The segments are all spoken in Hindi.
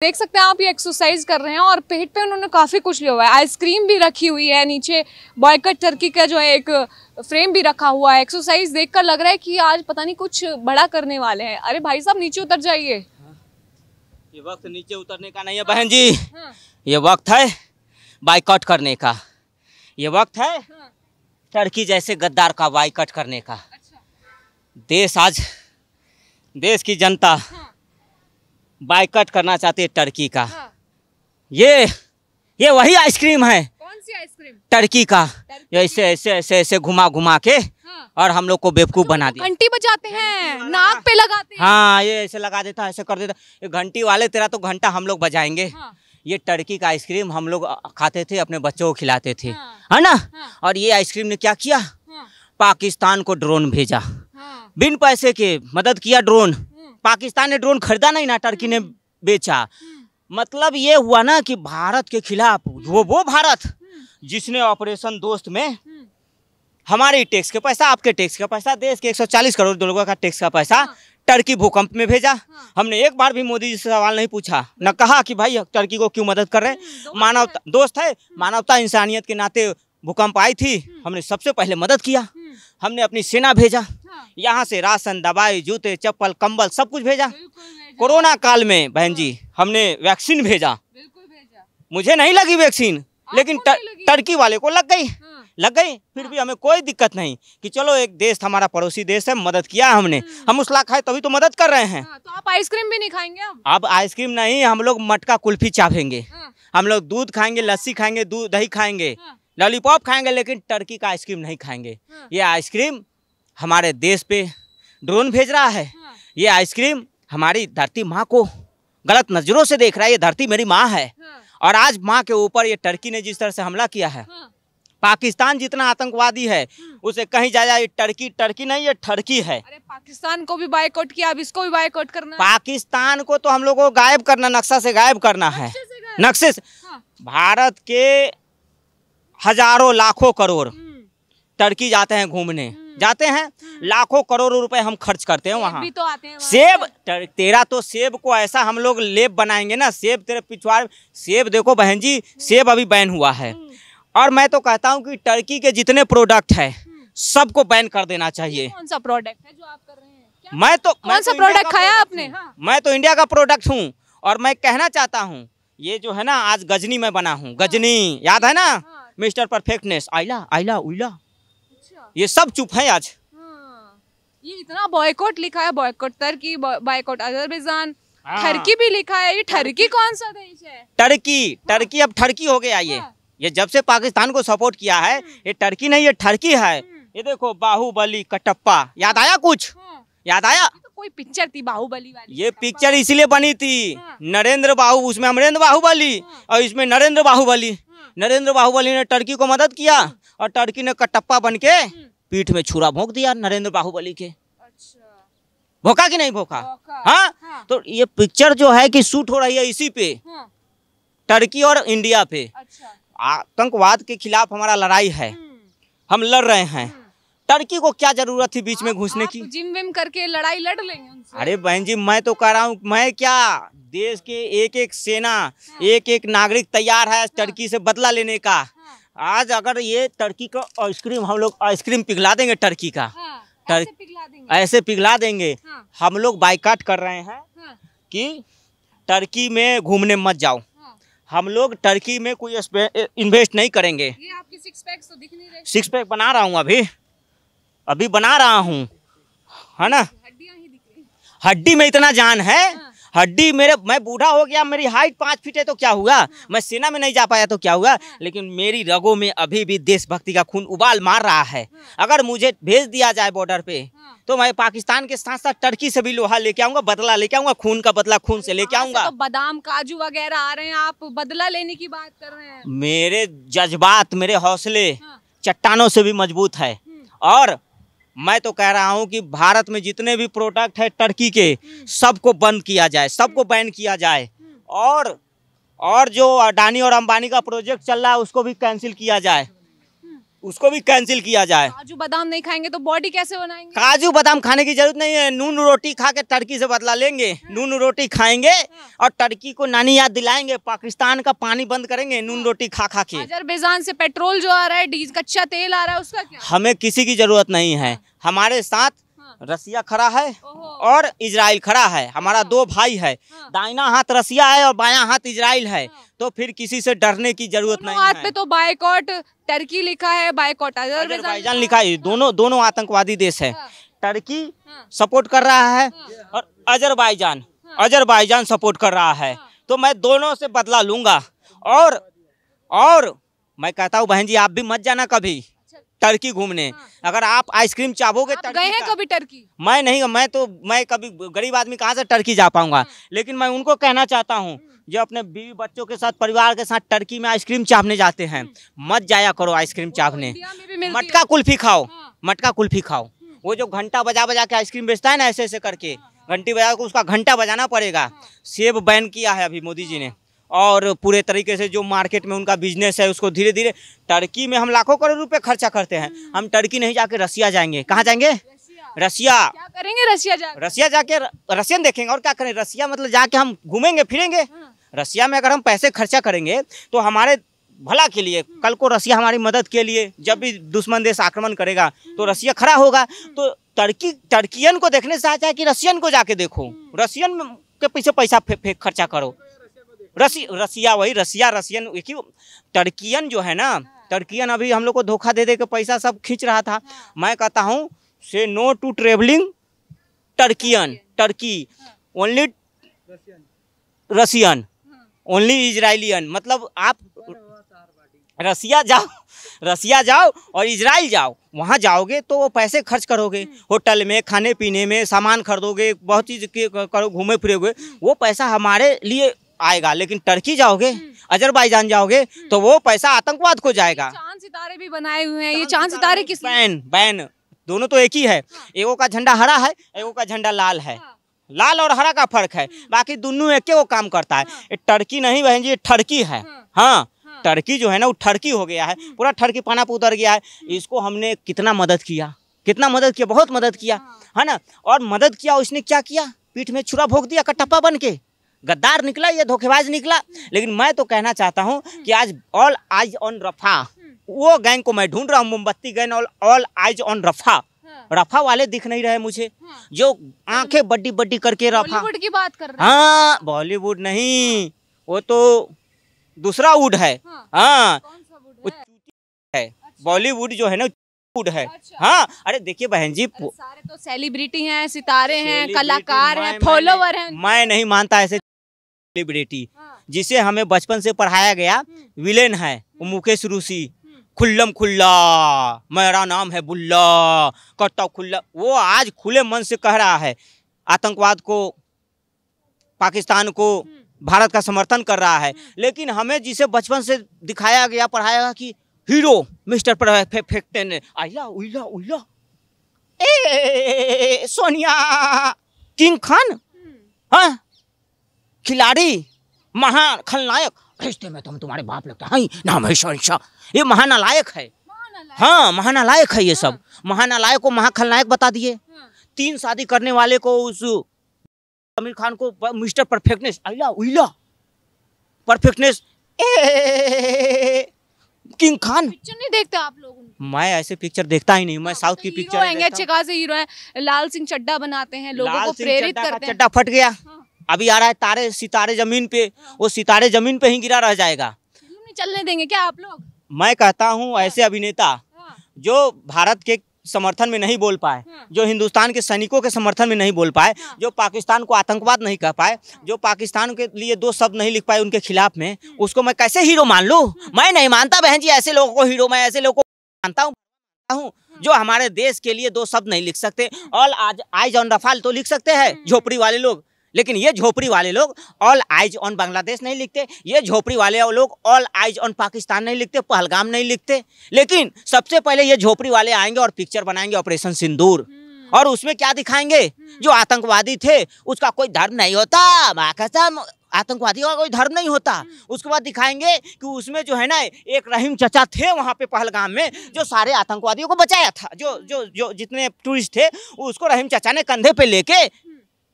देख सकते हैं आप, ये एक्सरसाइज कर रहे हैं और पेट पे उन्होंने काफी कुछ लिया हुआ है। आइसक्रीम भी रखी हुई है, नीचे बॉयकट टर्की का जो है एक फ्रेम भी रखा हुआ है। एक्सरसाइज देखकर लग रहा है कि आज पता नहीं कुछ बड़ा करने वाले हैं। अरे भाई साहब नीचे उतर जाइए। ये वक्त नीचे उतरने का नहीं है बहन जी, ये वक्त है बाइकआउट करने का। ये वक्त है टर्की जैसे गद्दार का बाइकआउट करने का। देश की जनता बाइकआउट करना चाहती है टर्की का। ये वही आइसक्रीम है। कौन सी आइसक्रीम? टर्की का। ऐसे ऐसे ऐसे ऐसे घुमा घुमा के और हम लोग को बेवकूफ बना दिया। घंटी बजाते हैं, नाक पे लगाते हैं। हाँ, ये ऐसे लगा देता, ऐसे कर देता। ये घंटी वाले तेरा तो घंटा हम लोग बजाएंगे। ये टर्की का आइसक्रीम हम लोग खाते थे, अपने बच्चों को खिलाते थे, है ना। और ये आइसक्रीम ने क्या किया, पाकिस्तान को ड्रोन भेजा, बिन पैसे के मदद किया। ड्रोन पाकिस्तान ने ड्रोन खरीदा नहीं ना, टर्की ने बेचा। मतलब ये हुआ ना कि भारत के खिलाफ वो भारत जिसने ऑपरेशन दोस्त में हमारे टैक्स के पैसा, आपके टैक्स का पैसा, देश के 140 करोड़ लोगों का टैक्स का पैसा टर्की भूकंप में भेजा। हमने एक बार भी मोदी जी से सवाल नहीं पूछा, न कहा कि भाई टर्की को क्यों मदद कर रहे हैं। मानवता दोस्त है, मानवता इंसानियत के नाते भूकंप आई थी, हमने सबसे पहले मदद किया। हमने अपनी सेना भेजा, यहाँ से राशन, दवाई, जूते, चप्पल, कंबल सब कुछ भेजा। कोरोना काल में बहन जी हमने वैक्सीन भेजा। मुझे नहीं लगी वैक्सीन, लेकिन टर्की वाले को लग गई। फिर भी हमें कोई दिक्कत नहीं कि चलो एक देश, हमारा पड़ोसी देश है, मदद किया हमने। हम उस लाख खाए तभी तो मदद कर रहे हैं। तो आप आइसक्रीम भी नहीं खाएंगे? अब आइसक्रीम नहीं, हम लोग मटका कुल्फी चाहेंगे, हम लोग दूध खाएंगे, लस्सी खाएंगे, दूध दही खाएंगे, लॉलीपॉप खाएंगे, लेकिन टर्की का आइसक्रीम नहीं खाएंगे। ये आइसक्रीम हमारे देश पे ड्रोन भेज रहा है। ये आइसक्रीम हमारी धरती माँ को गलत नजरों से देख रहा है। ये धरती मेरी माँ है और आज माँ के ऊपर ये टर्की ने जिस तरह से हमला किया है, पाकिस्तान जितना आतंकवादी है उसे कहीं जाए, ये टर्की नहीं, ये ठरकी है। अरे पाकिस्तान को भी बायकॉट किया, अब इसको भी बायकॉट करना है। पाकिस्तान को तो हम लोग को गायब करना, नक्शा से गायब करना है, नक्शे से। भारत के हजारों लाखों करोड़ टर्की जाते हैं घूमने, जाते हैं, लाखों करोड़ रुपए हम खर्च करते हैं वहाँ। भी तो आते हैं सेब तेरा तो सेब को ऐसा हम लोग लेप बनाएंगे ना, सेब तेरे पिछवाड़। सेब देखो बहन जी, सेब अभी बैन हुआ है और मैं तो कहता हूँ कि टर्की के जितने प्रोडक्ट है सबको बैन कर देना चाहिए। कौन सा प्रोडक्ट है जो आप कर रहे हैं? मैं तो कौन सा प्रोडक्ट खाया आपने? मैं तो इंडिया का प्रोडक्ट हूँ और मैं कहना चाहता हूँ, ये जो है ना, आज गजनी में बना हूँ, गजनी याद है ना, मिस्टर परफेक्टनेस, आइला आइला उइला, ये सब चुप है आज। ये इतना बॉयकॉट लिखा है, boycott Turkey, boycott Azerbaijan, Turkey भी लिखा है। ये टर्की कौन सा देश है? टर्की अब टर्की हो गया। ये जब से पाकिस्तान को सपोर्ट किया है, ये टर्की नहीं, ये टर्की है। ये देखो बाहुबली कटप्पा, याद आया कुछ? याद आया? तो कोई पिक्चर थी बाहुबली वाली। ये पिक्चर इसलिए बनी थी, नरेंद्र उसमें अमरेंद्र बाहुबली और इसमें नरेंद्र बाहुबली। नरेंद्र बाहुबली ने टर्की को मदद किया और टर्की ने कटप्पा बन के पीठ में छुरा भोंक दिया नरेंद्र बाहुबली के। अच्छा। भोंका कि नहीं भोंका? हाँ? तो ये पिक्चर जो है कि शूट हो रही है इसी पे, टर्की और इंडिया पे। अच्छा। आतंकवाद के खिलाफ हमारा लड़ाई है, हम लड़ रहे हैं। टर्की को क्या जरूरत थी बीच में घुसने की? जिम विम करके लड़ाई लड़ लेंगे उनसे। अरे बहन जी मैं तो कह रहा हूँ, मैं क्या, देश के एक एक सेना, एक एक नागरिक तैयार है टर्की से बदला लेने का। आज अगर ये टर्की का आइसक्रीम, हम लोग आइसक्रीम पिघला देंगे टर्की का, ऐसे पिघला देंगे। हम लोग बाइकआउट कर रहे हैं कि टर्की में घूमने मत जाओ, हम लोग टर्की में कोई इन्वेस्ट नहीं करेंगे। ये आपकी सिक्स पैक तो दिख नहीं रहे। सिक्स पैक बना रहा हूँ, अभी बना रहा हूँ, है ना। हड्डियां ही दिख रही, हड्डी में इतना जान है। हड्डी मैं बूढ़ा हो गया, मेरी हाइट 5 फीट है तो क्या हुआ, मैं सेना में नहीं जा पाया तो क्या हुआ, लेकिन मेरी रगों में अभी भी देशभक्ति का खून उबाल मार रहा है। अगर मुझे भेज दिया जाए बॉर्डर पे तो मैं पाकिस्तान के साथ साथ टर्की से भी लोहा लेके आऊंगा, बदला लेके आऊंगा, खून का बदला खून से लेके आऊंगा। तो बादाम काजू वगैरह आ रहे हैं, आप बदला लेने की बात कर रहे हैं। मेरे जज्बात, मेरे हौसले चट्टानों से भी मजबूत है। और मैं तो कह रहा हूं कि भारत में जितने भी प्रोडक्ट है टर्की के, सबको बंद किया जाए, सबको बैन किया जाए। और जो अडानी और अंबानी का प्रोजेक्ट चल रहा है उसको भी कैंसिल किया जाए। उसको भी कैंसिल किया जाए। काजू बादाम नहीं खाएंगे तो बॉडी कैसे बनाएंगे? काजू बादाम खाने की जरूरत नहीं है, नून रोटी खा के टर्की से बदला लेंगे। नून रोटी खाएंगे और टर्की को नानी याद दिलाएंगे, पाकिस्तान का पानी बंद करेंगे नून रोटी खा खा के। अजरबैजान से पेट्रोल जो आ रहा है, डीजल कच्चा तेल आ रहा है, उसका क्या? हमें किसी की जरूरत नहीं है, हमारे साथ रसिया खड़ा है और इजराइल खड़ा है, हमारा दो भाई है, दाहिना हाथ रसिया है और बायां हाथ इजराइल है, तो फिर किसी से डरने की जरूरत नहीं हाथ है। पे तो बायकॉट टर्की लिखा है, बायकॉट अजरबैजान लिखा है, दोनों आतंकवादी देश है। टर्की सपोर्ट कर रहा है और अजरबैजान सपोर्ट कर रहा है, तो मैं दोनों से बदला लूंगा। और मैं कहता हूँ बहन जी, आप भी मत जाना कभी टर्की घूमने। अगर आप आइसक्रीम चाहोगे, गए हैं कभी टर्की? मैं नहीं, मैं कभी गरीब आदमी कहाँ से टर्की जा पाऊंगा, लेकिन मैं उनको कहना चाहता हूँ जो अपने बीवी बच्चों के साथ, परिवार के साथ टर्की में आइसक्रीम चाहने जाते हैं, मत जाया करो आइसक्रीम चाहने। मटका कुल्फी खाओ, मटका कुल्फी खाओ। वो जो घंटा बजा बजा के आइसक्रीम बेचता है ना, ऐसे ऐसे करके घंटी बजा के, उसका घंटा बजाना पड़ेगा। सेब बैन किया है अभी मोदी जी ने, और पूरे तरीके से जो मार्केट में उनका बिजनेस है उसको धीरे धीरे। टर्की में हम लाखों करोड़ रुपए खर्चा करते हैं, हम टर्की नहीं जाके रसिया जाएंगे। कहाँ जाएंगे? रसिया। क्या करेंगे रसिया जाके रसियन देखेंगे, और क्या करें? रसिया मतलब जाके हम घूमेंगे फिरेंगे। रसिया में अगर हम पैसे खर्चा करेंगे तो हमारे भला के लिए, कल को रसिया हमारी मदद के लिए, जब भी दुश्मन देश आक्रमण करेगा तो रसिया खड़ा होगा। तो टर्कियन को देखने से अच्छा है कि रसियन को जाके देखो, रसियन के पीछे पैसा खर्चा करो। रसियन एक ही। टर्कियन जो है ना, टर्कियन अभी हम लोग को धोखा दे के पैसा सब खींच रहा था। मैं कहता हूँ say no to travelling Turkey, only Russian, only Israelian. मतलब आप रसिया जाओ और इजराइल जाओ, वहाँ जाओगे तो वो पैसे खर्च करोगे, होटल में, खाने पीने में, सामान खरीदोगे, बहुत चीज़ करो, घूमे फिरोगे, वो पैसा हमारे लिए आएगा। लेकिन टर्की जाओगे, अजरबैजान जाओगे, तो वो पैसा आतंकवाद को जाएगा। चांद सितारे भी बनाए हुए हैं, ये चांद सितारे किस? बैन दोनों तो एक ही है, एगो का झंडा हरा है, एगो का झंडा लाल है। लाल और हरा का फर्क है, बाकी दोनों एक वो काम करता है। ये टर्की नहीं बहन जी, ये ठरकी है। हाँ, टर्की जो है ना वो ठरकी हो गया है, पूरा ठरकी पाना पे उतर गया है। इसको हमने कितना मदद किया, बहुत मदद किया है ना। और मदद किया, उसने क्या किया? पीठ में छुरा भोंक दिया कटप्पा बन के। गद्दार निकला, ये धोखेबाज निकला। लेकिन मैं तो कहना चाहता हूँ कि आज ऑल आइज ऑन रफा, वो गैंग को मैं ढूंढ रहा हूँ, मोमबत्ती गैंग, ऑल आइज ऑन रफा। रफा वाले दिख नहीं रहे मुझे, जो आंखें बड्डी बड्डी करके रफा। बॉलीवुड की बात कर रहे हैं? हाँ, बॉलीवुड नहीं, वो तो दूसरा वुड है। हाँ, कौन सा वुड है? बॉलीवुड जो है ना वुड है। हाँ, अरे देखिए बहन जी, सारे तो सेलिब्रिटी हैं, सितारे हैं, कलाकार हैं, फॉलोवर हैं। मैं नहीं मानता ऐसे सेलिब्रिटी। जिसे हमें बचपन से पढ़ाया गया विलेन है वो मुकेश रूसी, खुल्लम खुल्ला मेरा नाम है बुल्ला, करता खुल्ला। वो आज खुले मन से कह रहा है आतंकवाद को, पाकिस्तान को, भारत का समर्थन कर रहा है। लेकिन हमें जिसे बचपन से दिखाया गया, पढ़ाया गया कि हीरो मिस्टर परफेक्ट, आइला उइला उइला, सोनिया, किंग खान, हाँ, खिलाड़ी, महान खलनायक, रिश्ते में तुम तुम्हारे बाप लगता है, नाम है शहंशाह। ये महानालायक है। हाँ, महानालायक है ये सब। महानालायक को महाखलनायक बता दिए। 3 शादी करने वाले को, उस आमिर खान को मिस्टर परफेक्टनेस, आइला उइला परफेक्टनेस, किंग खान। पिक्चर नहीं देखते आप लोग? मैं ऐसे पिक्चर देखता ही नहीं, मैं साउथ की पिक्चर हैं, अच्छे खासे हीरो हैं। लाल सिंह चड्ढा बनाते हैं, लोगों को प्रेरित करते हैं। चड्ढा फट गया, अभी आ रहा है सितारे जमीन पे, वो सितारे जमीन पे ही गिरा रह जाएगा। नहीं चलने देंगे क्या आप लोग? मैं कहता हूँ ऐसे अभिनेता जो भारत के समर्थन में नहीं बोल पाए, जो हिंदुस्तान के सैनिकों के समर्थन में नहीं बोल पाए, जो पाकिस्तान को आतंकवाद नहीं कह पाए, जो पाकिस्तान के लिए 2 शब्द नहीं लिख पाए उनके खिलाफ में, उसको मैं कैसे हीरो मान लूं? मैं नहीं मानता बहन जी ऐसे लोगों को हीरो। मैं ऐसे लोगों को मानता हूँ जो हमारे देश के लिए 2 शब्द नहीं लिख सकते। ऑल आइज ऑन रफाल तो लिख सकते हैं झोपड़ी वाले लोग, लेकिन ये झोपड़ी वाले लोग ऑल आइज ऑन बांग्लादेश नहीं लिखते। ये झोपड़ी वाले लोग ऑल आइज ऑन पाकिस्तान नहीं लिखते, पहलगाम नहीं लिखते। लेकिन सबसे पहले ये झोपड़ी वाले आएंगे और पिक्चर बनाएंगे ऑपरेशन सिंदूर, और उसमें क्या दिखाएंगे? जो आतंकवादी थे उसका कोई धर्म नहीं होता, आतंकवादियों का कोई धर्म नहीं होता। उसके बाद दिखाएंगे कि उसमें जो है ना एक रहीम चचा थे वहाँ पे पहलगाम में, जो सारे आतंकवादियों को बचाया था। जो जितने टूरिस्ट थे उसको रहीम चचा ने कंधे पे लेके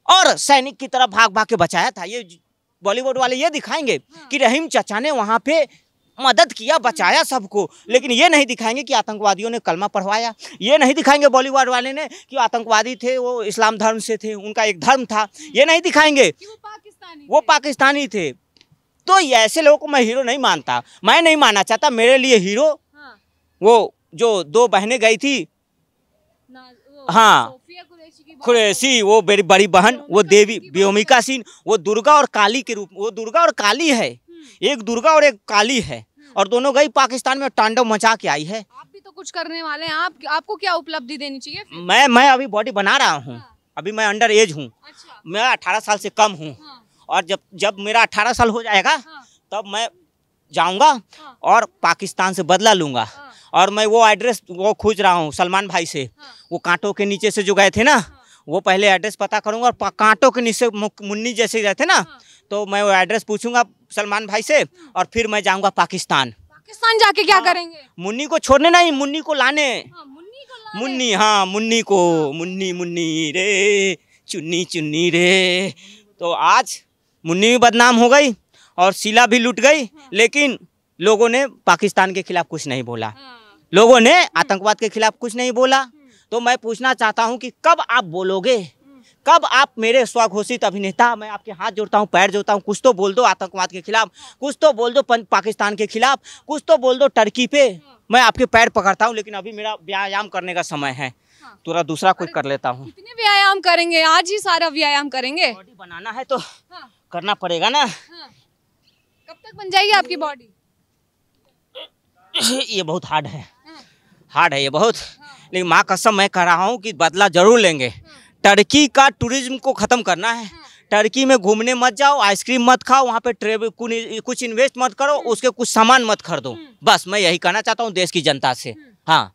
और सैनिक की तरह भाग भाग के बचाया था। ये बॉलीवुड वाले ये दिखाएंगे कि रहीम चचा ने वहाँ पे मदद किया, बचाया सबको, लेकिन ये नहीं दिखाएंगे कि आतंकवादियों ने कलमा पढ़वाया। ये नहीं दिखाएंगे बॉलीवुड वाले ने कि आतंकवादी थे वो इस्लाम धर्म से थे, उनका एक धर्म था। ये नहीं दिखाएंगे कि वो पाकिस्तानी थे। तो ऐसे लोगों को मैं हीरो नहीं मानता, मैं नहीं मानना चाहता। मेरे लिए हीरो वो जो 2 बहनें गई थी, हाँ कुरैशी, वो मेरी बड़ी बहन, वो देवी व्योमिका सिंह, वो दुर्गा और काली के रूप, वो दुर्गा और काली है, एक दुर्गा और एक काली है, और दोनों गई पाकिस्तान में तांडव मचा के आई है। आप भी तो कुछ करने वाले हैं, आपको क्या उपलब्धि देनी चाहिए? मैं अभी बॉडी बना रहा हूँ। अभी मैं अंडर एज हूँ। अच्छा। मैं 18 साल से कम हूँ। और जब मेरा 18 साल हो जाएगा तब मैं जाऊंगा और पाकिस्तान से बदला लूंगा। और मैं वो एड्रेस वो खोज रहा हूँ सलमान भाई से, वो कांटों के नीचे से जो गए थे ना, वो पहले एड्रेस पता करूंगा। और कांटों के नीचे मुन्नी जैसे गए थे ना, तो मैं वो एड्रेस पूछूंगा सलमान भाई से, और फिर मैं जाऊंगा पाकिस्तान। जाके क्या करेंगे? मुन्नी को छोड़ने नहीं, मुन्नी को लाने। मुन्नी, हाँ मुन्नी को, मुन्नी रे चुन्नी चुन्नी रे। तो आज मुन्नी भी बदनाम हो गई और शीला भी लुट गई, लेकिन लोगों ने पाकिस्तान के खिलाफ कुछ नहीं बोला, लोगों ने आतंकवाद के खिलाफ कुछ नहीं बोला। तो मैं पूछना चाहता हूं कि कब आप बोलोगे, कब आप मेरे स्वघोषित अभिनेता, मैं आपके हाथ जोड़ता हूं, पैर जोड़ता हूं, कुछ तो बोल दो आतंकवाद के खिलाफ, कुछ तो बोल दो पाकिस्तान के खिलाफ, कुछ तो बोल दो टर्की पे। मैं आपके पैर पकड़ता हूं, लेकिन अभी मेरा व्यायाम करने का समय है, थोड़ा दूसरा कुछ कर लेता हूँ। कितने व्यायाम करेंगे? आज ही सारा व्यायाम करेंगे। बॉडी बनाना है तो करना पड़ेगा ना। कब तक बन जाएगी आपकी बॉडी? ये बहुत हार्ड है, हार्ड है ये बहुत, लेकिन माँ कसम मैं कह रहा हूँ कि बदला जरूर लेंगे। टर्की का टूरिज्म को खत्म करना है। टर्की में घूमने मत जाओ, आइसक्रीम मत खाओ, वहाँ पे ट्रेवल कुछ इन्वेस्ट मत करो, उसके कुछ सामान मत खरीदो। बस मैं यही कहना चाहता हूँ देश की जनता से। हाँ।